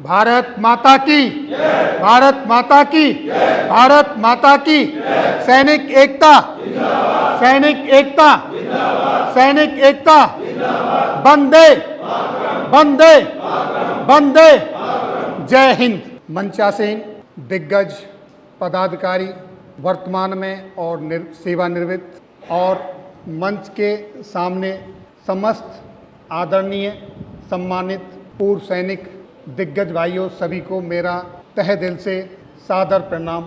भारत माता की, भारत माता की, भारत माता की। सैनिक एकता, सैनिक एकता, सैनिक एकता। वंदे वंदे वंदे। जय हिंद। मंचासीन दिग्गज पदाधिकारी, वर्तमान में और सेवानिवृत्त, और मंच के सामने समस्त आदरणीय सम्मानित पूर्व सैनिक दिग्गज भाइयों, सभी को मेरा तहे दिल से सादर प्रणाम।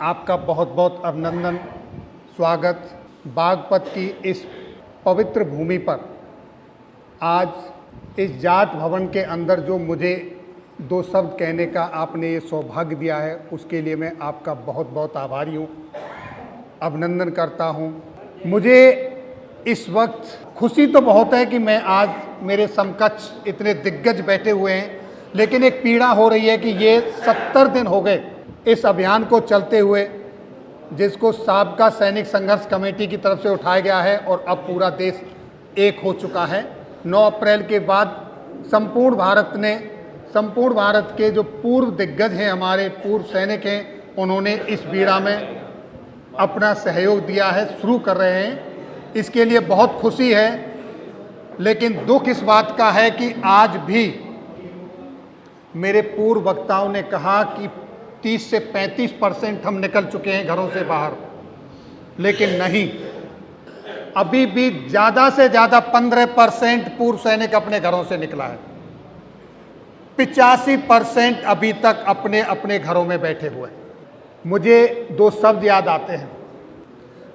आपका बहुत बहुत अभिनंदन, स्वागत। बागपत की इस पवित्र भूमि पर आज इस जाट भवन के अंदर जो मुझे दो शब्द कहने का आपने ये सौभाग्य दिया है, उसके लिए मैं आपका बहुत बहुत आभारी हूँ, अभिनंदन करता हूँ। मुझे इस वक्त खुशी तो बहुत है कि मैं आज मेरे समकक्ष इतने दिग्गज बैठे हुए हैं, लेकिन एक पीड़ा हो रही है कि ये 70 दिन हो गए इस अभियान को चलते हुए, जिसको साबका सैनिक संघर्ष कमेटी की तरफ से उठाया गया है और अब पूरा देश एक हो चुका है। 9 अप्रैल के बाद संपूर्ण भारत के जो पूर्व दिग्गज हैं, हमारे पूर्व सैनिक हैं, उन्होंने इस पीड़ा में अपना सहयोग दिया है, शुरू कर रहे हैं। इसके लिए बहुत खुशी है, लेकिन दुख इस बात का है कि आज भी मेरे पूर्व वक्ताओं ने कहा कि 30 से 35% हम निकल चुके हैं घरों से बाहर, लेकिन नहीं, अभी भी ज़्यादा से ज़्यादा 15% पूर्व सैनिक अपने घरों से निकला है। 85% अभी तक अपने अपने घरों में बैठे हुए। मुझे दो शब्द याद आते हैं,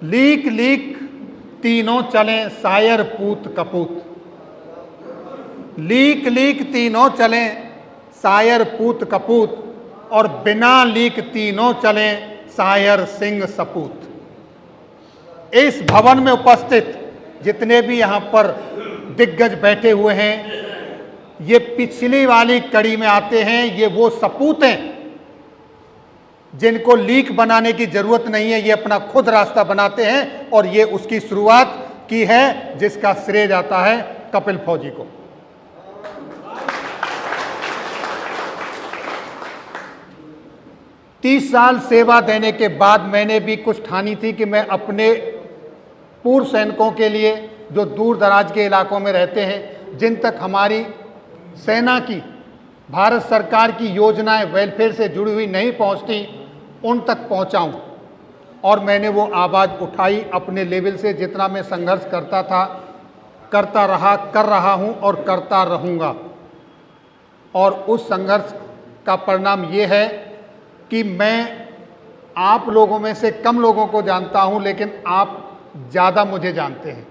लीक लीक तीनों चलें सायर पूत कपूत। लीक लीक तीनों चलें सायर पूत कपूत, और बिना लीक तीनों चलें सायर सिंह सपूत। इस भवन में उपस्थित जितने भी यहाँ पर दिग्गज बैठे हुए हैं, ये पिछली वाली कड़ी में आते हैं। ये वो सपूत हैं जिनको लीक बनाने की जरूरत नहीं है, ये अपना खुद रास्ता बनाते हैं, और ये उसकी शुरुआत की है जिसका श्रेय जाता है कपिल फौजी को। तीस साल सेवा देने के बाद मैंने भी कुछ ठानी थी कि मैं अपने पूर्व सैनिकों के लिए, जो दूर दराज के इलाकों में रहते हैं, जिन तक हमारी सेना की, भारत सरकार की योजनाएं वेलफेयर से जुड़ी हुई नहीं पहुंचती, उन तक पहुंचाऊं। और मैंने वो आवाज़ उठाई अपने लेवल से। जितना मैं संघर्ष करता था, करता रहा, कर रहा हूं और करता रहूंगा। और उस संघर्ष का परिणाम ये है कि मैं आप लोगों में से कम लोगों को जानता हूं, लेकिन आप ज़्यादा मुझे जानते हैं।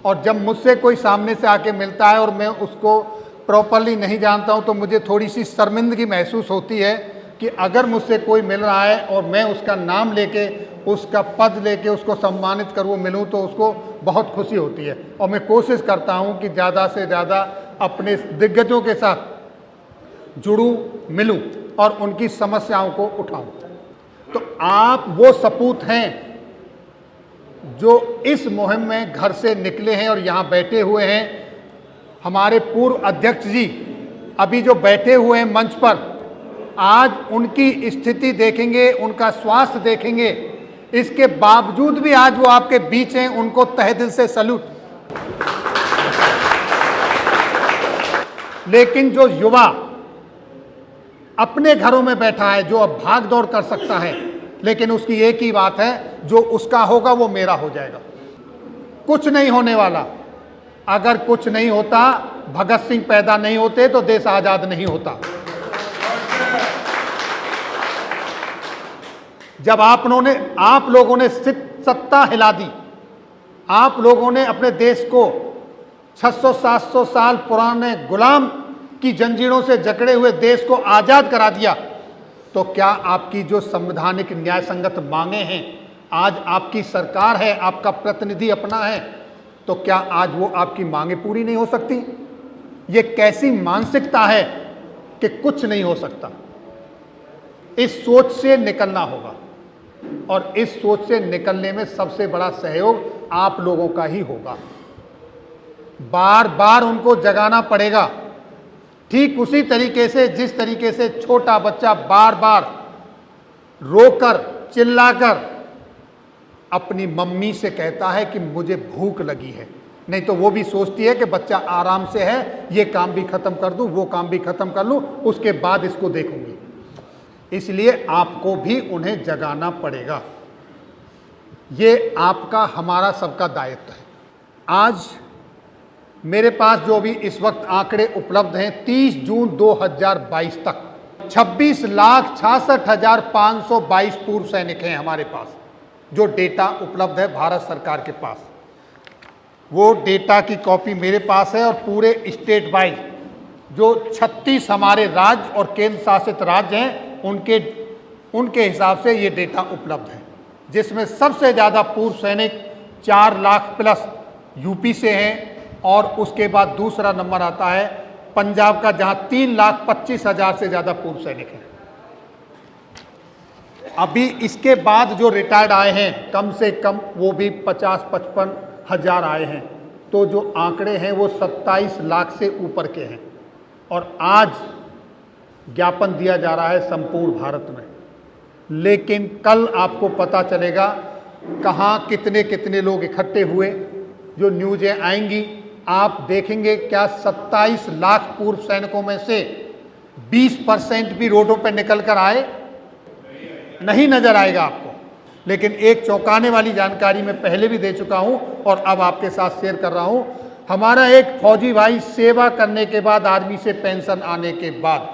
और जब मुझसे कोई सामने से आके मिलता है और मैं उसको प्रॉपरली नहीं जानता हूं, तो मुझे थोड़ी सी शर्मिंदगी महसूस होती है कि अगर मुझसे कोई मिल रहा है और मैं उसका नाम लेके, उसका पद लेके उसको सम्मानित करूँ, मिलूँ, तो उसको बहुत खुशी होती है। और मैं कोशिश करता हूँ कि ज़्यादा से ज़्यादा अपने दिग्गजों के साथ जुड़ूँ, मिलूँ और उनकी समस्याओं को उठाऊं। तो आप वो सपूत हैं जो इस मुहिम में घर से निकले हैं और यहाँ बैठे हुए हैं। हमारे पूर्व अध्यक्ष जी अभी जो बैठे हुए हैं मंच पर, आज उनकी स्थिति देखेंगे, उनका स्वास्थ्य देखेंगे, इसके बावजूद भी आज वो आपके बीच हैं। उनको तहे दिल से सैल्यूट। लेकिन जो युवा अपने घरों में बैठा है, जो अब भाग दौड़ कर सकता है, लेकिन उसकी एक ही बात है, जो उसका होगा वो मेरा हो जाएगा। कुछ नहीं होने वाला। अगर कुछ नहीं होता, भगत सिंह पैदा नहीं होते तो देश आजाद नहीं होता। जब आप लोगों ने सत्ता हिला दी, आप लोगों ने अपने देश को 600-700 साल पुराने गुलाम की जंजीरों से जकड़े हुए देश को आज़ाद करा दिया, तो क्या आपकी जो संवैधानिक न्याय संगत मांगे हैं, आज आपकी सरकार है, आपका प्रतिनिधि अपना है, तो क्या आज वो आपकी मांगे पूरी नहीं हो सकती? ये कैसी मानसिकता है कि कुछ नहीं हो सकता? इस सोच से निकलना होगा, और इस सोच से निकलने में सबसे बड़ा सहयोग आप लोगों का ही होगा। बार बार उनको जगाना पड़ेगा ठीक उसी तरीके से जिस तरीके से छोटा बच्चा बार बार रोकर चिल्लाकर अपनी मम्मी से कहता है कि मुझे भूख लगी है, नहीं तो वो भी सोचती है कि बच्चा आराम से है, ये काम भी खत्म कर दूं, वो काम भी खत्म कर लूं, उसके बाद इसको देखूंगी। इसलिए आपको भी उन्हें जगाना पड़ेगा। ये आपका हमारा सबका दायित्व है। आज मेरे पास जो भी इस वक्त आंकड़े उपलब्ध हैं 30 जून 2022 तक 26,66,522 पूर्व सैनिक हैं हमारे पास, जो डेटा उपलब्ध है भारत सरकार के पास। वो डेटा की कॉपी मेरे पास है और पूरे स्टेट वाइज जो 36 हमारे राज्य और केंद्र शासित राज्य हैं उनके हिसाब से ये डेटा उपलब्ध है, जिसमें सबसे ज़्यादा पूर्व सैनिक 4 लाख प्लस यूपी से हैं और उसके बाद दूसरा नंबर आता है पंजाब का, जहां 3,25,000 से ज़्यादा पूर्व सैनिक हैं। अभी इसके बाद जो रिटायर्ड आए हैं कम से कम वो भी 50-55 हज़ार आए हैं, तो जो आंकड़े हैं वो 27 लाख से ऊपर के हैं। और आज ज्ञापन दिया जा रहा है संपूर्ण भारत में, लेकिन कल आपको पता चलेगा कहाँ कितने कितने लोग इकट्ठे हुए। जो न्यूज़ें आएंगी आप देखेंगे, क्या 27 लाख पूर्व सैनिकों में से 20% भी रोडों पर निकल कर आए? नहीं नजर आएगा आपको। लेकिन एक चौंकाने वाली जानकारी मैं पहले भी दे चुका हूं और अब आपके साथ शेयर कर रहा हूं। हमारा एक फौजी भाई सेवा करने के बाद, आर्मी से पेंशन आने के बाद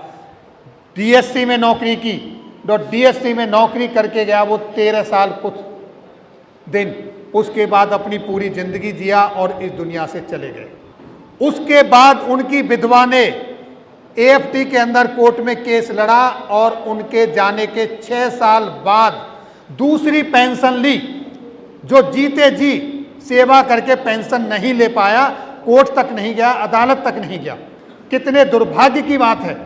डीएससी में नौकरी की, डीएससी में नौकरी करके गया वो 13 साल कुछ दिन, उसके बाद अपनी पूरी जिंदगी जिया और इस दुनिया से चले गए। उसके बाद उनकी विधवा ने एएफटी के अंदर कोर्ट में केस लड़ा और उनके जाने के 6 साल बाद दूसरी पेंशन ली। जो जीते जी सेवा करके पेंशन नहीं ले पाया, कोर्ट तक नहीं गया, अदालत तक नहीं गया। कितने दुर्भाग्य की बात है।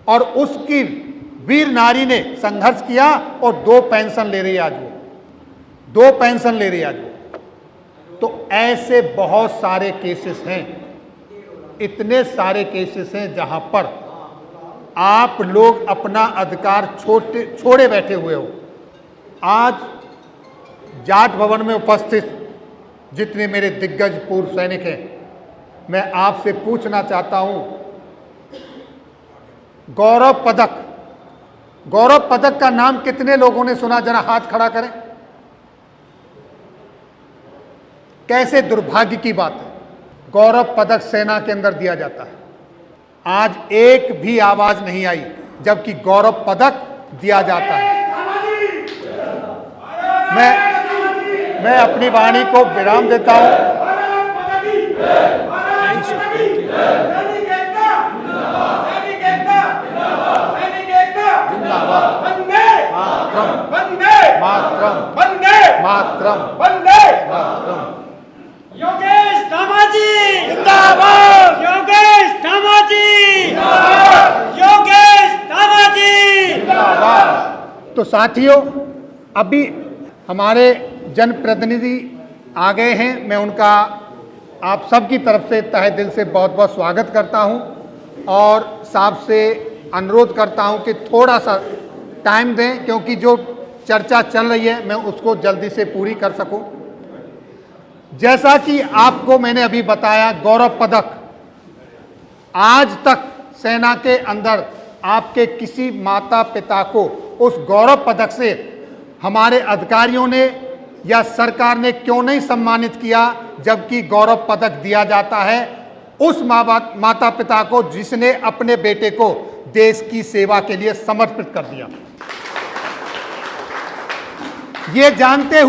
और उसकी वीर नारी ने संघर्ष किया और 2 पेंशन ले रही है आज वो, 2 पेंशन ले रही है आज वो। तो ऐसे बहुत सारे केसेस हैं, इतने सारे केसेस हैं जहां पर आप लोग अपना अधिकार छोड़े बैठे हुए हो। आज जाट भवन में उपस्थित जितने मेरे दिग्गज पूर्व सैनिक हैं, मैं आपसे पूछना चाहता हूं, गौरव पदक का नाम कितने लोगों ने सुना? जरा हाथ खड़ा करें। कैसे दुर्भाग्य की बात है, गौरव पदक सेना के अंदर दिया जाता है। आज एक भी आवाज नहीं आई जबकि गौरव पदक दिया जाता है। मैं अपनी वाणी को विराम देता हूं। योगेश धामाजी जिंदाबाद, योगेश धामाजी जिंदाबाद, योगेश धामाजी जिंदाबाद। तो साथियों, अभी हमारे जनप्रतिनिधि आ गए हैं। मैं उनका आप सबकी तरफ से तहे दिल से बहुत बहुत स्वागत करता हूं और साहब से अनुरोध करता हूं कि थोड़ा सा टाइम दें, क्योंकि जो चर्चा चल रही है मैं उसको जल्दी से पूरी कर सकूं। जैसा कि आपको मैंने अभी बताया, गौरव पदक आज तक सेना के अंदर आपके किसी माता पिता को उस गौरव पदक से हमारे अधिकारियों ने या सरकार ने क्यों नहीं सम्मानित किया, जबकि गौरव पदक दिया जाता है उस माता पिता को जिसने अपने बेटे को देश की सेवा के लिए समर्पित कर दिया। ये जानते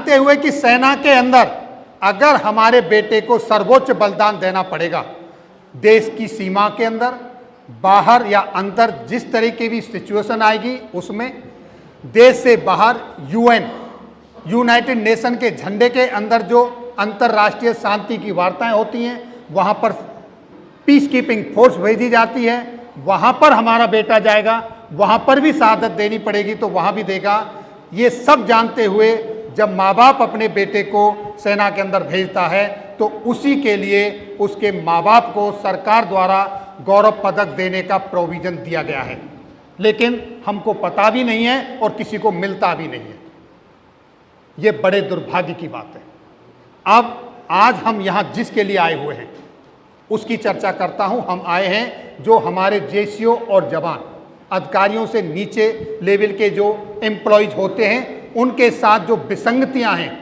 हुए कि सेना के अंदर अगर हमारे बेटे को सर्वोच्च बलिदान देना पड़ेगा, देश की सीमा के अंदर, बाहर या अंदर, जिस तरह की भी सिचुएशन आएगी उसमें, देश से बाहर यूनाइटेड नेशन के झंडे के अंदर जो अंतर्राष्ट्रीय शांति की वार्ताएं होती हैं, वहां पर पीस कीपिंग फोर्स भेजी जाती है, वहां पर हमारा बेटा जाएगा, वहां पर भी शहादत देनी पड़ेगी तो वहां भी देगा। ये सब जानते हुए जब माँ बाप अपने बेटे को सेना के अंदर भेजता है तो उसी के लिए उसके माँ बाप को सरकार द्वारा गौरव पदक देने का प्रोविजन दिया गया है, लेकिन हमको पता भी नहीं है और किसी को मिलता भी नहीं है। ये बड़े दुर्भाग्य की बात है। अब आज हम यहाँ जिसके लिए आए हुए हैं उसकी चर्चा करता हूँ। हम आए हैं जो हमारे जेसीओ और जवान अधिकारियों से नीचे लेवल के जो एम्प्लॉयज होते हैं उनके साथ जो विसंगतियाँ हैं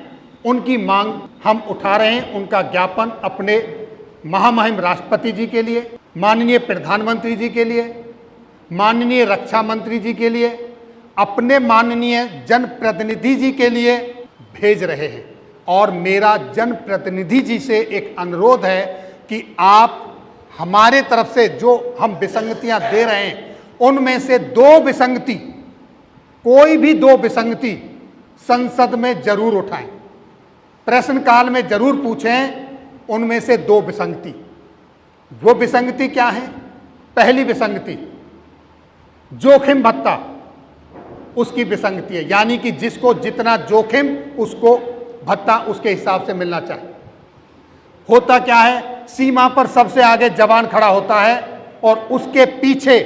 उनकी मांग हम उठा रहे हैं। उनका ज्ञापन अपने महामहिम राष्ट्रपति जी के लिए, माननीय प्रधानमंत्री जी के लिए, माननीय रक्षा मंत्री जी के लिए, अपने माननीय जनप्रतिनिधि जी के लिए भेज रहे हैं। और मेरा जनप्रतिनिधि जी से एक अनुरोध है कि आप हमारे तरफ से जो हम विसंगतियां दे रहे हैं उनमें से 2 विसंगति, कोई भी 2 विसंगति संसद में जरूर उठाएं, प्रश्नकाल में जरूर पूछें। उनमें से 2 विसंगति, वो विसंगति क्या है? पहली विसंगति जोखिम भत्ता, उसकी विसंगति है, यानी कि जिसको जितना जोखिम उसको भत्ता उसके हिसाब से मिलना चाहिए। होता क्या है, सीमा पर सबसे आगे जवान खड़ा होता है और उसके पीछे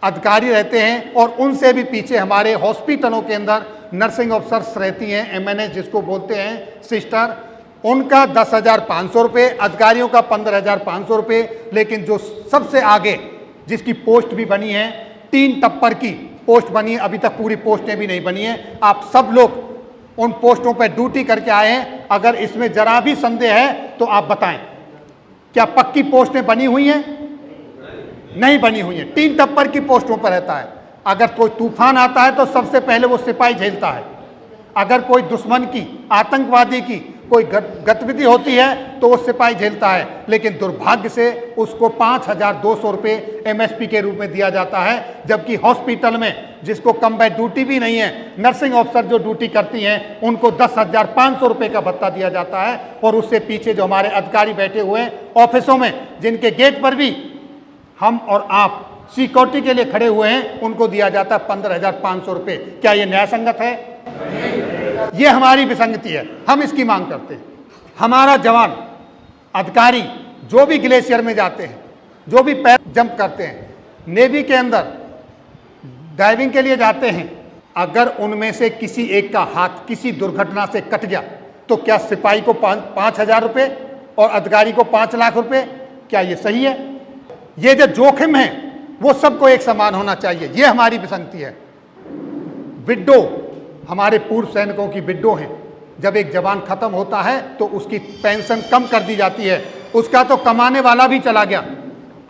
अधिकारी रहते हैं और उनसे भी पीछे हमारे हॉस्पिटलों के अंदर नर्सिंग ऑफिसर्स रहती हैं, एमएनएस जिसको बोलते हैं, सिस्टर। उनका 10,500 रुपये, अधिकारियों का 15,500 रुपये। लेकिन जो सबसे आगे जिसकी पोस्ट भी बनी है, 3 टप्पर की पोस्ट बनी है, अभी तक पूरी पोस्टें भी नहीं बनी है। आप सब लोग उन पोस्टों पर ड्यूटी करके आए हैं। अगर इसमें जरा भी संदेह है तो आप बताएं, क्या पक्की पोस्टें बनी हुई हैं? नहीं बनी हुई हैं। 3 टप्पर की पोस्टों पर रहता है। अगर कोई तूफान आता है तो सबसे पहले वो सिपाही झेलता है। अगर कोई दुश्मन की, आतंकवादी की कोई गतिविधि होती है तो वो सिपाही झेलता है। लेकिन दुर्भाग्य से उसको 5,200 रुपये एमएसपी के रूप में दिया जाता है, जबकि हॉस्पिटल में जिसको कम्बैट ड्यूटी भी नहीं है, नर्सिंग ऑफिसर जो ड्यूटी करती हैं उनको 10,500 रुपये का भत्ता दिया जाता है। और उससे पीछे जो हमारे अधिकारी बैठे हुए हैं ऑफिसों में, जिनके गेट पर भी हम और आप सिक्योरिटी के लिए खड़े हुए हैं, उनको दिया जाता है 15,500 रुपये। क्या ये न्याय संगत है? ये हमारी विसंगति है, हम इसकी मांग करते हैं। हमारा जवान अधिकारी जो भी ग्लेशियर में जाते हैं, जो भी पैर जंप करते हैं, नेवी के अंदर डाइविंग के लिए जाते हैं, अगर उनमें से किसी एक का हाथ किसी दुर्घटना से कट गया तो क्या सिपाही को 5,000 रुपये और अधिकारी को 5 लाख रुपये? क्या ये सही है? ये जो जोखिम है वो सबको एक समान होना चाहिए। ये हमारी विसंगति है। विडो, हमारे पूर्व सैनिकों की विडो हैं। जब एक जवान खत्म होता है तो उसकी पेंशन कम कर दी जाती है। उसका तो कमाने वाला भी चला गया,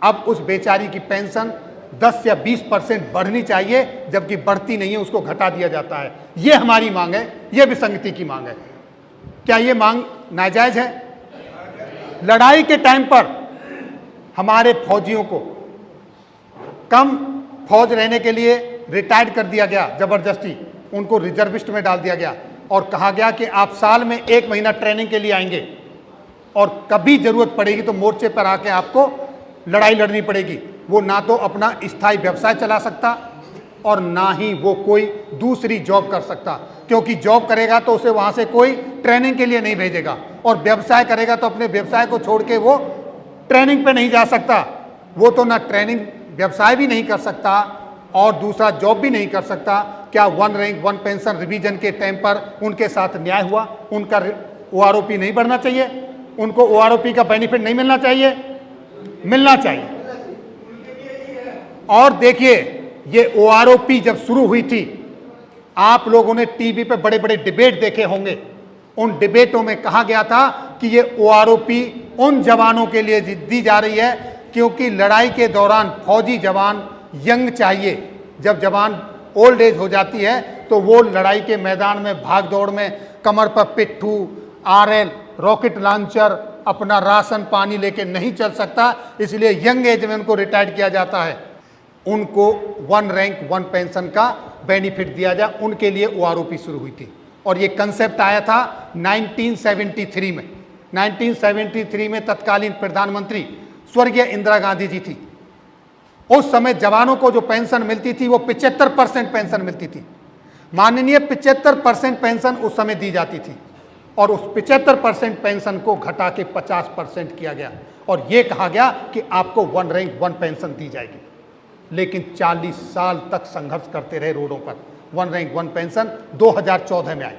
अब उस बेचारी की पेंशन 10 या 20% बढ़नी चाहिए, जबकि बढ़ती नहीं है, उसको घटा दिया जाता है। ये हमारी मांग है, ये विसंगति की मांग है। क्या ये मांग नाजायज है? लड़ाई के टाइम पर हमारे फौजियों को कम फौज रहने के लिए रिटायर्ड कर दिया गया, जबरदस्ती उनको रिजर्विस्ट में डाल दिया गया और कहा गया कि आप साल में 1 महीना ट्रेनिंग के लिए आएंगे और कभी जरूरत पड़ेगी तो मोर्चे पर आके आपको लड़ाई लड़नी पड़ेगी। वो ना तो अपना स्थायी व्यवसाय चला सकता और ना ही वो कोई दूसरी जॉब कर सकता, क्योंकि जॉब करेगा तो उसे वहाँ से कोई ट्रेनिंग के लिए नहीं भेजेगा, और व्यवसाय करेगा तो अपने व्यवसाय को छोड़ के वो ट्रेनिंग पे नहीं जा सकता। वो तो ना ट्रेनिंग व्यवसाय भी नहीं कर सकता और दूसरा जॉब भी नहीं कर सकता। क्या 1 रैंक 1 पेंशन रिवीजन के टाइम पर उनके साथ न्याय हुआ? उनका OROP नहीं बढ़ना चाहिए? उनको OROP का बेनिफिट नहीं मिलना चाहिए? मिलना चाहिए। और देखिए, ये OROP जब शुरू हुई थी, आप लोगों ने टीवी पे बड़े बड़े डिबेट देखे होंगे। उन डिबेटों में कहा गया था कि ये OROP उन जवानों के लिए दी जा रही है क्योंकि लड़ाई के दौरान फौजी जवान यंग चाहिए। जब जवान ओल्ड एज हो जाती है तो वो लड़ाई के मैदान में भाग दौड़ में कमर पर पिट्ठू, RL, रॉकेट लॉन्चर, अपना राशन पानी लेके नहीं चल सकता, इसलिए यंग एज में उनको रिटायर्ड किया जाता है। उनको 1 रैंक 1 पेंशन का बेनिफिट दिया जाए, उनके लिए OROP शुरू हुई थी। और ये कंसेप्ट आया था 1973 में। 1973 में तत्कालीन प्रधानमंत्री स्वर्गीय इंदिरा गांधी जी थी। उस समय जवानों को जो पेंशन मिलती थी वो 75% पेंशन मिलती थी। माननीय 75% पेंशन उस समय दी जाती थी। और उस 75% पेंशन को घटा के 50% किया गया और ये कहा गया कि आपको 1 रैंक 1 पेंशन दी जाएगी। लेकिन 40 साल तक संघर्ष करते रहे रोडों पर। 1 रैंक 1 पेंशन 2014 में आई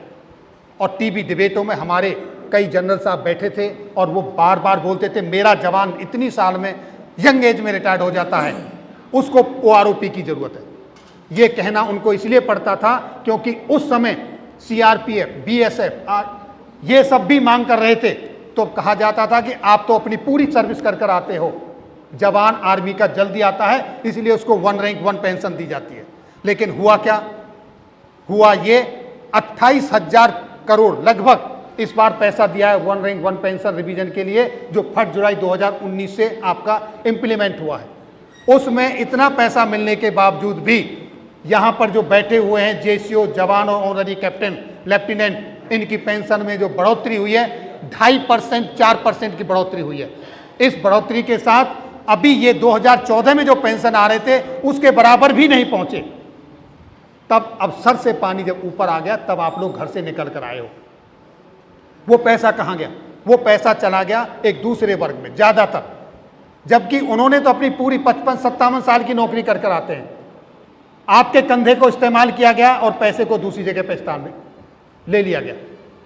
और टीवी डिबेटों में हमारे कई जनरल साहब बैठे थे और वो बार बार बोलते थे मेरा जवान इतनी साल में यंग एज में रिटायर्ड हो जाता है, उसको OROP की जरूरत है। ये कहना उनको इसलिए पड़ता था क्योंकि उस समय CRPF, BSF ये सब भी मांग कर रहे थे, तो कहा जाता था कि आप तो अपनी पूरी सर्विस कर कर आते हो, जवान आर्मी का जल्दी आता है इसलिए उसको 1 रैंक 1 पेंशन दी जाती है। लेकिन हुआ क्या? हुआ ये 28,000 करोड़ लगभग इस बार पैसा दिया है 1 रैंक 1 पेंशन रिवीजन के लिए, जो 1 जुलाई 2019 से आपका इंप्लीमेंट हुआ है। उसमें इतना पैसा मिलने के बावजूद भी यहाँ पर जो बैठे हुए हैं JCO, जवान और ऑनररी कैप्टन, लेफ्टिनेंट, इनकी पेंशन में जो बढ़ोतरी हुई है 2.5% 4% की बढ़ोतरी हुई है। इस बढ़ोतरी के साथ अभी ये 2014 में जो पेंशन आ रहे थे उसके बराबर भी नहीं पहुंचे। तब अब सर से पानी जब ऊपर आ गया तब आप लोग घर से निकल कर आए हो। वो पैसा कहाँ गया? वो पैसा चला गया एक दूसरे वर्ग में ज्यादातर, जबकि उन्होंने तो अपनी पूरी 55-57 साल की नौकरी कर कर आते हैं। आपके कंधे को इस्तेमाल किया गया और पैसे को दूसरी जगह पे स्थान में ले लिया गया।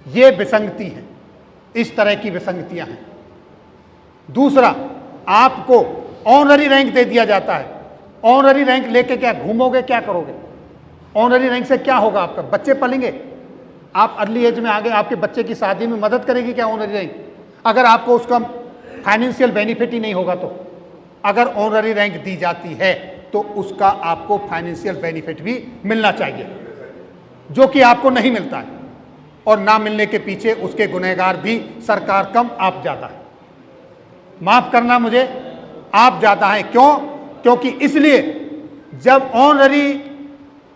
ये विसंगति है, इस तरह की विसंगतियां हैं। दूसरा, आपको ऑनररी रैंक दे दिया जाता है। ऑनररी रैंक लेके क्या घूमोगे, क्या करोगे? ऑनररी रैंक से क्या होगा? आपका बच्चे पलेंगे? आप अर्ली एज में आ गए, आपके बच्चे की शादी में मदद करेगी क्या ऑनररी रैंक? अगर आपको उसका फाइनेंशियल बेनिफिट ही नहीं होगा तो। अगर ऑनररी रैंक दी जाती है तो उसका आपको फाइनेंशियल बेनिफिट भी मिलना चाहिए, जो कि आपको नहीं मिलता है। और ना मिलने के पीछे उसके गुनहगार भी सरकार कम, आप ज़्यादा है। माफ करना मुझे, आप ज़्यादा हैं। क्यों? क्योंकि इसलिए जब ऑनररी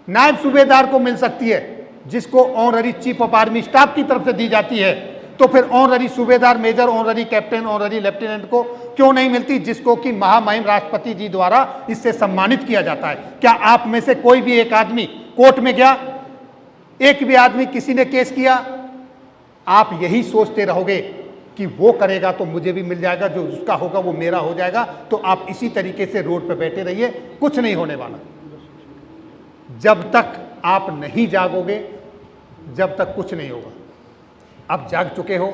नायब सूबेदार को मिल सकती है, जिसको honorary chief of army staff की तरफ से दी जाती है, तो फिर honorary subedar, major, honorary captain, honorary lieutenant को क्यों नहीं मिलती, जिसको कि महामहिम राष्ट्रपति जी द्वारा इससे सम्मानित किया जाता है? क्या आप में से कोई भी एक आदमी कोर्ट में गया? एक भी आदमी, किसी ने केस किया? आप यही सोचते रहोगे कि वो करेगा तो मुझे भी मिल जाएगा, जो उसका होगा वो मेरा हो जाएगा, तो आप इसी तरीके से रोड पे बैठे रहिए, कुछ नहीं होने वाला। जब तक आप नहीं जागोगे, जब तक कुछ नहीं होगा। अब जाग चुके हो,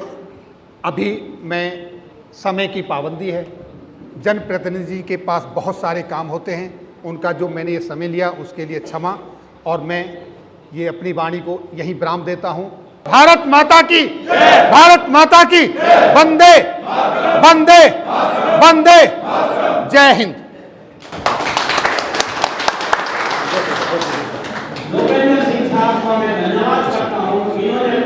अभी मैं, समय की पाबंदी है, जनप्रतिनिधि के पास बहुत सारे काम होते हैं, उनका जो मैंने ये समय लिया उसके लिए क्षमा, और मैं ये अपनी वाणी को यहीं विराम देता हूं। भारत माता की, भारत माता की, वंदे वंदे वंदे, जय हिंद। भूपेंद्र सिंह साहब को मैं धन्यवाद करता हूँ। इन्होंने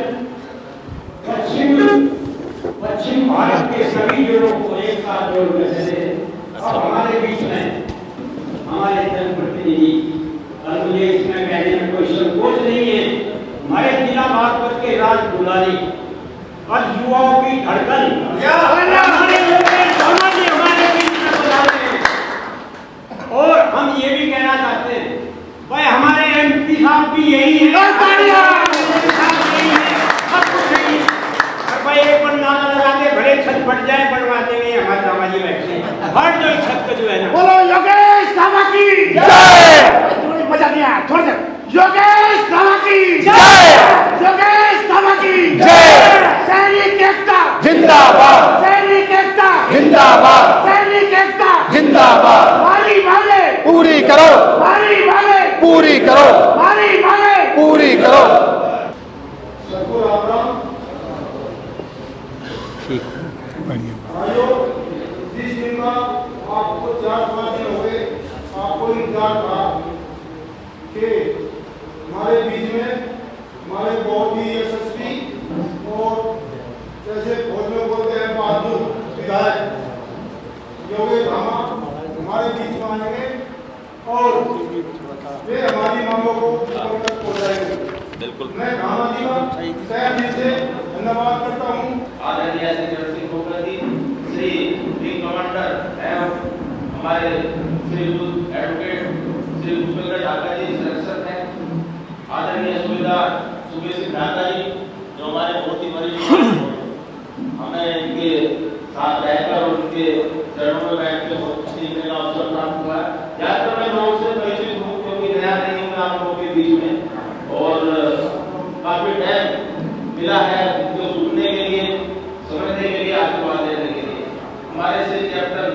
पश्चिम भारत के सभी जिलों को एक साथ जोड़ कर और हमारे बीच में हमारे जनप्रतिनिधि, और मुझे इसमें कहने में कोई संकोच नहीं है, हमारे जिला बागपत के राज दुलारी और युवाओं की धड़कन हमारे बीच में बुलाते हैं। और हम ये भी कहना चाहते हैं, भाई हमारे MP साहब भी यही है, भाई एक बार नारा लगा दे, भले छत फट जाए, बनवा देंगे हमारे दामाजी बैठे हर जो छत का जो है ना। बोलो योगेश धामा की जय। थोड़ी मजा दिया, थोड़ा सा योगेश धामा की जय, योगेश धामा की जय। सैनिक एकता जिंदाबाद, सैनिक एकता जिंदाबाद, सैनिक एकता जिंदाबाद। हमारी मांगे पूरी करो, हमारी मांगे पूरी करो, हमारी मांगे पूरी करो। सबको राम राम। जिस दिन का आपको 4-5 दिन हो गए, आपको इंतजार था कि हमारे बीच में हमारे बहुत ही यशस्वी और जैसे भोज में बोलते हैं बहादुर विधायक योगेश धामा हमारे बीच में आएंगे और वे हमारी मांगों को तक पहुंचाएंगे। बिल्कुल, मैं धामा जी का तहे दिल से धन्यवाद करता हूँ। आदरणीय श्री भूपति, श्री विंग कमांडर एवं हमारे श्री एडवोकेट श्री भूपेंद्र ढाका जी संरक्षक हैं। आदरणीय सूबेदार सुबेश सिंह ढाका जी जो हमारे बहुत ही वरिष्ठ उनके चरणों में बैठ के सीखने का अवसर प्राप्त हुआ है। ज्यादातर मैं लोगों से परिचित हूँ क्योंकि नया नहीं हूँ मैं आप लोगों के बीच में, और काफी टाइम मिला है उनको सुनने के लिए, समझने के लिए, आशीर्वाद देने के लिए। हमारे से कैप्टन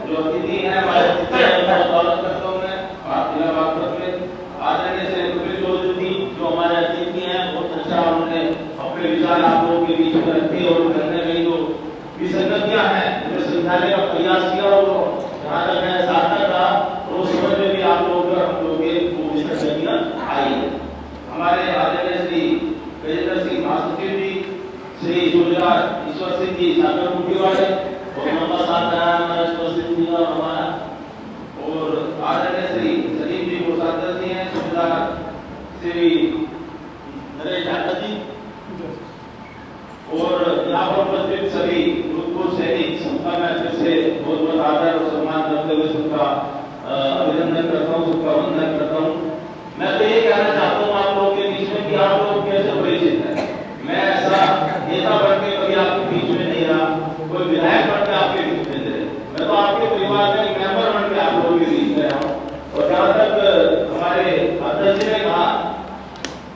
जो अतिथि हैं हमारे स्वागत करता हूँ मैं जिला बागपत में। आदरणीय श्री कपिल चौधरी जो हमारे अतिथि हैं, बहुत अच्छा उन्होंने अपने विचार आप लोगों के बीच में रखे और करने में जो विसंगतियां हैं उन्हें समझाने का प्रयास किया, और जहाँ तक मैं सार्थक रहा और उस समय में भी आप लोग हम लोग को विसंगतियां आई। हमारे आदरणीय श्री गजेंद्र सिंह महासचिव जी, श्री सूर्यलाल ईश्वर सिंह जी सागर कुटी वाले, और लंबा साथ रहा हमारा ईश्वर सिंह जी और हमारा, और आदरणीय श्री सलीम जी कोषाध्यक्ष जी हैं, सूर्यलाल श्री नरेश ठाकुर जी, और यहाँ पर उपस्थित सभी भूतपूर्व सैनिक सबका मैं फिर से बहुत बहुत आदर और सम्मान करते हुए सबका अभिनंदन करता हूँ, सबका वंदन करता हूँ। मैं तो ये कहना चाहता हूँ आप लोगों के बीच में कि आप लोग कैसे परिचित हैं। मैं ऐसा नेता बन के कभी आपके बीच में नहीं रहा, कोई विधायक बन के आपके बीच में रहे, मैं तो आपके परिवार में मेंबर बन के आप लोगों के बीच में रहा हूँ। और जहाँ तक हमारे अध्यक्ष जी ने कहा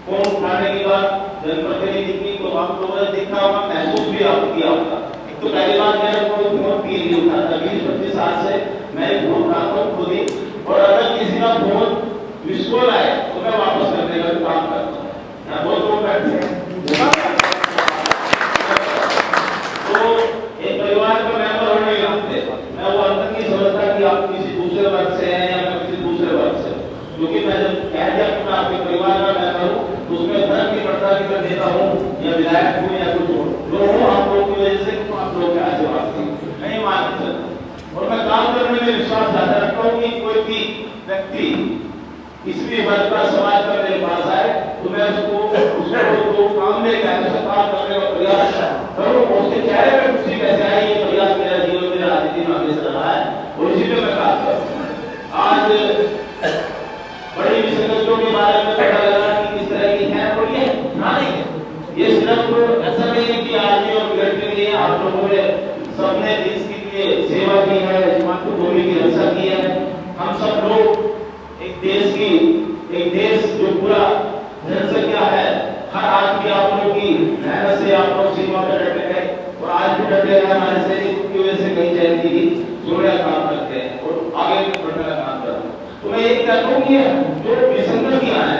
फोन उठाने की बात जनप्रतिनिधि की, तो आप लोगों ने देखा होगा, महसूस भी आपको किया होगा। एक तो पहली बात मेरा कोई फोन भी नहीं उठाता, 20-25 साल से मैं फोन उठाता हूँ खुद ही, और अगर किसी का फोन मिस कॉल आए तो मैं वापस करने का काम करता हूँ। यहाँ बहुत लोग बैठे हैं, तो एक परिवार का मेंबर होने के नाते मैं वो अंतर नहीं समझता कि आप किसी दूसरे वर्ग से हैं या मैं किसी दूसरे वर्ग से, क्योंकि मैं जब कह दिया कि मैं आपके परिवार का मेंबर हूँ तो उसमें फर्क नहीं पड़ता कि मैं नेता हूँ या विधायक हूँ या कुछ हो, जो हूँ आप लोगों की वजह से, आप लोगों के आशीर्वाद से नहीं मान सकता। और मैं काम करने में विश्वास ज्यादा रखता हूँ कि कोई भी व्यक्ति किसी भी वर्ग का समाज का मेरे पास आए तो मैं उसको काम में काम करने का प्रयास करूँ, उसके चेहरे में खुशी कैसे आए ये प्रयास मेरा जीवन में राजनीति में हमेशा रहा है, और इसी पे मैं काम करूँ। आज बड़ी विसंगतियों के बारे में पता लगा कि किस तरह की है, और ये नहीं है, ये सिर्फ ऐसा नहीं है कि आदमी और बिगड़ के लिए आप लोगों ने सबने देश के लिए सेवा की है, मातृभूमि की रक्षा की है। हम सब लोग एक देश जो पूरा जनसंख्या है, हर आदमी आप लोगों की मेहनत से आप लोग सीमा पर डटे हैं, और आज भी डटे हैं, हमारे सैनिकों की वजह से कहीं जाने की जोड़िया काम करते हैं और आगे बढ़ने का काम करते हैं। तो मैं ये कहता हूँ कि जो विसंगतियां हैं,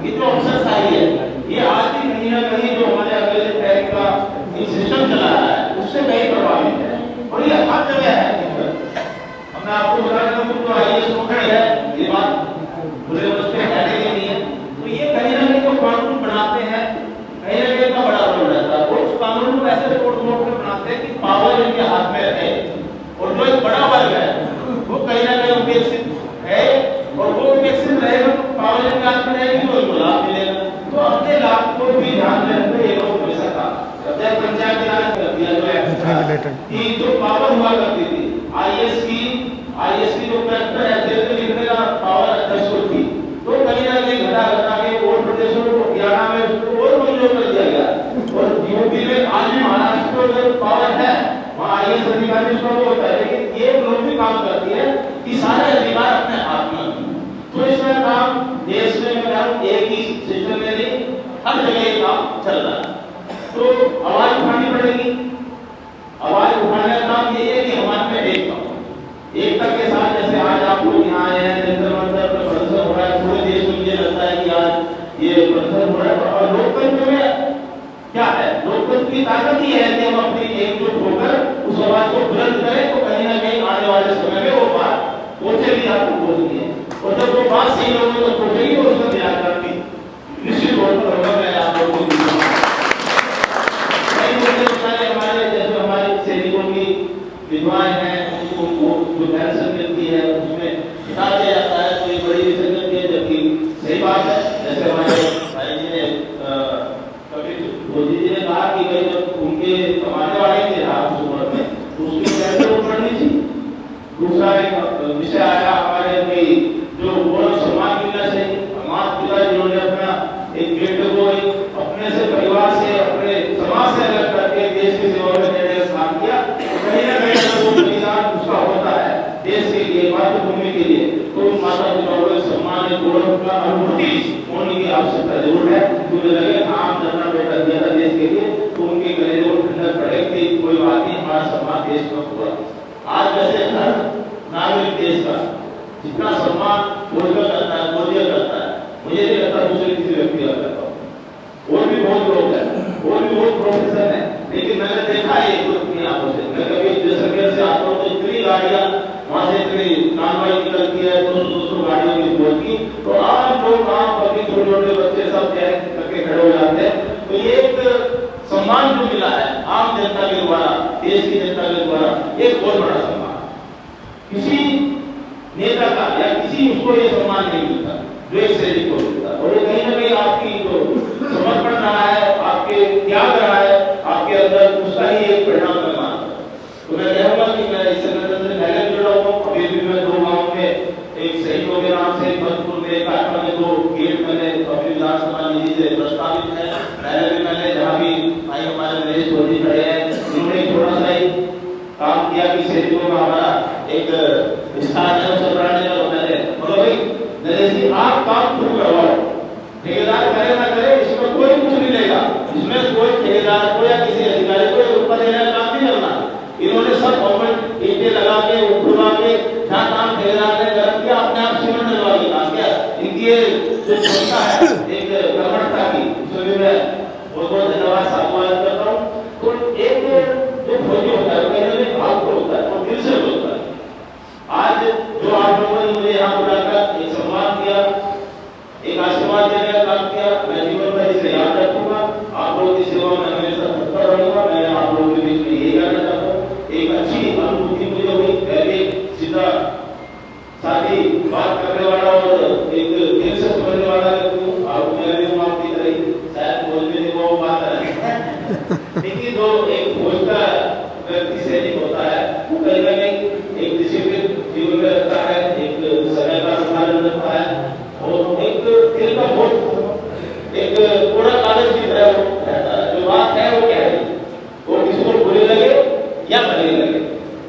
ये जो अवसरशाही है, ये आज भी कहीं ना कहीं जो हमारे अगले टाइम का सिस्टम चला रहा है उससे कहीं प्रभावित है, और ये हर जगह है। मैं आपको बता देता हूँ तो आईएएस नौकरी है, ये बात पूरे वर्ष में कहने की नहीं है, तो ये कहीं ना कहीं जो कानून बनाते हैं कहीं ना कहीं का बड़ा रोल रहता है, और उस कानून को ऐसे तोड़ मोड़ के बनाते हैं कि पावर इनके हाथ में रहे, और जो एक बड़ा वर्ग है वो कहीं ना कहीं उपेक्षित है, और वो उपेक्षित रहेगा तो पावर इनके हाथ में रहेगी तो उनको लाभ मिलेगा। तो अपने लाभ को भी ध्यान में रखते ये लोग हमेशा काम पंचायत के लिए तो माता पिता को सम्मान गौरव का अनुभूति होने की आवश्यकता जरूर है। मुझे लगे आम जनता बेटा दिया था देश के लिए तो उनके गले को ठंडक पड़ेगी, कोई बात नहीं, हमारा सम्मान देश में हुआ। आज वैसे हर नागरिक देश का जितना सम्मान मोदी करता है मुझे नहीं लगता दूसरे किसी व्यक्ति का करता हो। और भी बहुत लोग हैं, और भी बहुत प्रोफेसर हैं, लेकिन मैंने देखा है एक अपनी आंखों से, मैं कभी जैसलमेर से आता हूँ तो इतनी गाड़ियाँ वहाँ से इतनी नानवाई निकलती है, 200 गाड़ियों की पहुँच की, तो आम लोग आम पब्लिक छोटे छोटे बच्चे सब टैग करके खड़े हो जाते हैं। तो ये एक सम्मान जो मिला है आम जनता के द्वारा, देश की जनता के द्वारा, एक बहुत बड़ा सम्मान। किसी नेता का या किसी उसको ये सम्मान नहीं मिलता जो एक सैनिक को मिलता, और ये कहीं ना कहीं आपकी जो समर्पण रहा है, आपके त्याग रहा है, आपके अंदर उसका ही एक परिणाम मैं मानता हूं। तो मैं कहूंगा कि मैं इस संगठन से पहले जुड़ा हूं, अभी भी मैं 2 गांव में एक शहीदों के नाम से भरतपुर में काटवा में 2 गेट मैंने अपनी विधानसभा निधि से प्रस्तावित है। पहले भी मैंने जहाँ भी भाई हमारे नरेश मोदी खड़े हैं, उन्होंने थोड़ा सा ही काम किया कि शहीदों का हमारा एक स्थान है उसे बढ़ाने का, मैंने बोला भाई नरेश जी आप काम शुरू करवाओ, ठेकेदार करे ना करे इसमें कोई कुछ नहीं लेगा, इसमें कोई ठेकेदार को या किसी अधिकारी को रुपया देने का काम नहीं करना। इन्होंने सब गवर्नमेंट ईंटें लगा के उठवा के जहाँ काम ठेकेदार ने कर किया, अपने आप सीमेंट डलवा के काम किया। इनकी ये जो क्षमता है एक कर्मठता की, उसमें मैं बहुत बहुत धन्यवाद साधुवाद करता हूँ। तो एक जो फौजी होता है कहने में भाव को होता है और दिल से होता है। आज जो आप लोगों ने मुझे यहाँ बुलाकर एक सम्मान दिया, एक आशीर्वाद देने का काम किया, मैं जीवन में इसे याद रखूंगा। आप लोगों की सेवा में हमेशा तत्पर रहूंगा। मैं आप लोगों के बीच में यही कहना चाहता हूँ, एक अच्छी अनुभूति मुझे हुई, पहले सीधा सादी बात करने वाला और एक दिल से समझने वाला व्यक्ति हूँ, आप मैं भी हूँ आपकी तरह, शायद बोलने में वो बात है लेकिन जो एक फौज का व्यक्ति सैनिक होता है वो कहीं ना कहीं एक डिसिप्लिन जीवन में रखता है, एक समय का संचालन रखता है और एक दिल का बहुत एक पूरा कागज की तरह रहता है। जो बात है वो कह रही, वो किसी को बुरी लगे या भली लगे,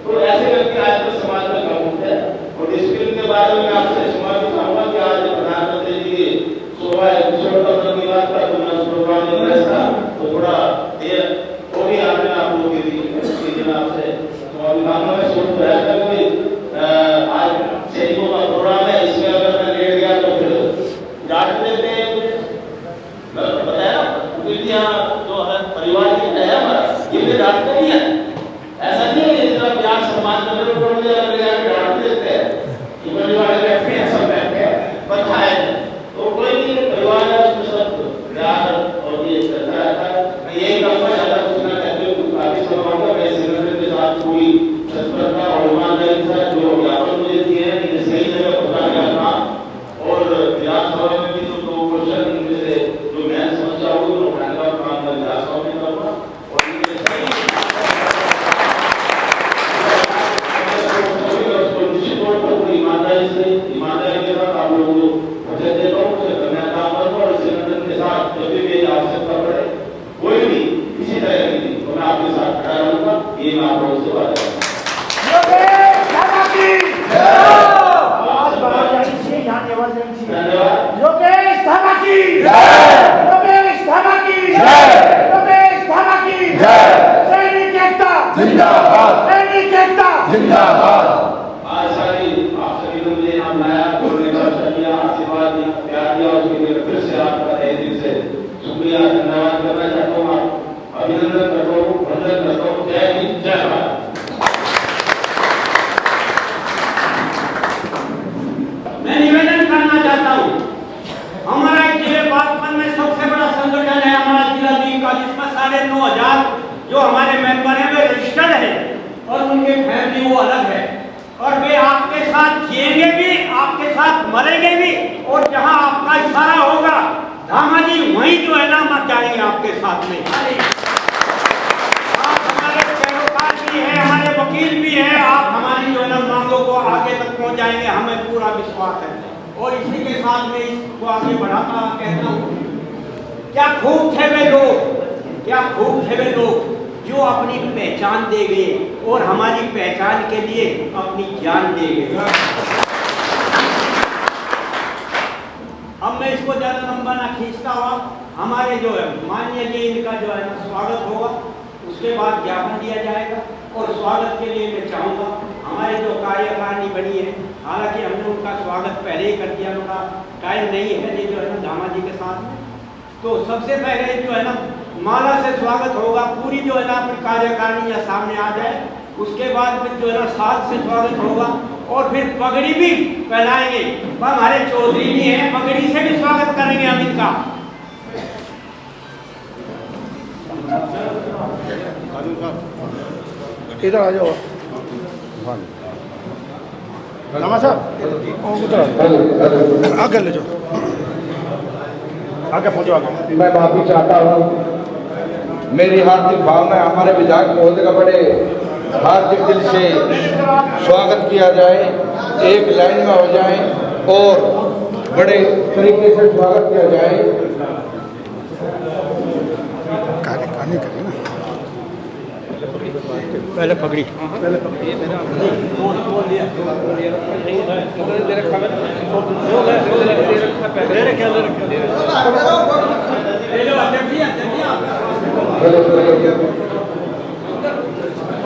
तो ऐसे व्यक्ति आजकल समाज में कम होते हैं। और डिसिप्लिन के बारे में आपसे समाज में चाहूंगा कि आज प्रधानमंत्री जी की शोभा की बात का प्रोग्राम नहीं रहता तो थोड़ा देर हो गई आपने आप लोगों के बीच में आपसे में सोच रहा था कि आज सैनिकों का प्रोग्राम है, इसमें अगर मैं लेट गया तो फिर डांट देते हैं मुझे, बताया जो है परिवार की है हमारा, ये भी डांटते नहीं है। ऐसा नहीं है जितना प्यार सम्मान करने को मुझे डांट देते हैं कि परिवार बैठे हैं, सब बैठे हैं, पता है तो कोई नहीं, परिवार है उसमें सब प्यार और ये चलता रहता है। मैं यही कहूँगा, ज़्यादा कुछ ना कहते हुए काफी समांगा मैं संगठन के साथ पूरी तत्परता और ईमानदारी के साथ जो ज्ञापन मुझे दिए हैं कि सही जगह पहुँचाने का काम, और विधानसभा में भी जो 2 क्वेश्चन इनमें से जो मैं समस्या होगी वो उठाने का काम मैं विधानसभा में करूँगा। और निश्चित तौर पर पूरी ईमानदारी के साथ आप लोगों को वचन देता हूँ, उसे करने का काम करूँगा। और संगठन के साथ जब भी आवश्यकता पड़े कोई भी किसी तरह की थी तो मैं आपके साथ खड़ा रहूंगा। ये मैं आप लोगों से बात करूँगा। धन्यवाद। योगेश धामा की जय, योगेश धामा की जय, योगेश धामा की जय। सैनिक एकता जिंदाबाद, सैनिक एकता जिंदाबाद। आज आप सभी ने मुझे यहाँ बुलाया, बोलने का अवसर दिया, आशीर्वाद दिया, प्यार दिया, उसके लिए फिर से आपका तहे दिल से शुक्रिया धन्यवाद करना चाहता हूँ। अभिनंदन करता हूँ, वंदन करता हूँ। जय हिंद, जय भारत। मैं निवेदन करना चाहता हूँ, हमारा जिले बागपत में सबसे बड़ा संगठन है हमारा जिला लीग का, जिसमें 9,500 जो हमारे मेंबर हैं वे रजिस्टर्ड है और उनके फैमिली वो अलग है, और वे आपके साथ जिएंगे भी, आपके साथ मरेंगे भी, और जहां आपका इशारा होगा धामा जी वहीं जो है ना मत जाएंगे आपके साथ में। आप हमारे पैरोकार भी हैं, हमारे वकील भी हैं, आप हमारी जो है ना मांगों को आगे तक पहुंचाएंगे, हमें पूरा विश्वास है। और इसी के साथ में इसको आगे बढ़ाता कहता हूँ, क्या खूब थे वे लोग, क्या खूब थे वे लोग जो अपनी पहचान दे गए और हमारी पहचान के लिए अपनी जान दे गए। खींचता हुआ हमारे जो है माननीय जी इनका जो है ना स्वागत होगा, उसके बाद ज्ञापन दिया जाएगा। और स्वागत के लिए मैं चाहूँगा हमारे जो कार्यकारिणी बनी है, हालांकि हमने उनका स्वागत पहले ही कर दिया, उनका टाइम नहीं है ये जो है ना दामा जी के साथ में। तो सबसे पहले जो है ना माला से स्वागत होगा, पूरी जो है ना अपनी कार्यकारिणी या सामने आ जाए। उसके बाद फिर जो है ना साथ से स्वागत होगा और फिर पगड़ी भी पहनाएंगे। हमारे चौधरी जी हैं, पगड़ी से भी स्वागत करेंगे हम इनका। इधर आ जाओ रामा साहब, आगे ले जाओ, आगे पहुंचो आगे। मैं माफी चाहता हूँ, मेरी हार्दिक भावना है हमारे विधायक महोदय का बड़े हार्दिक दिल से स्वागत किया जाए, एक लाइन में हो जाए और बड़े तरीके से स्वागत किया जाए। कहानी करें ना, पहले पगड़ी भले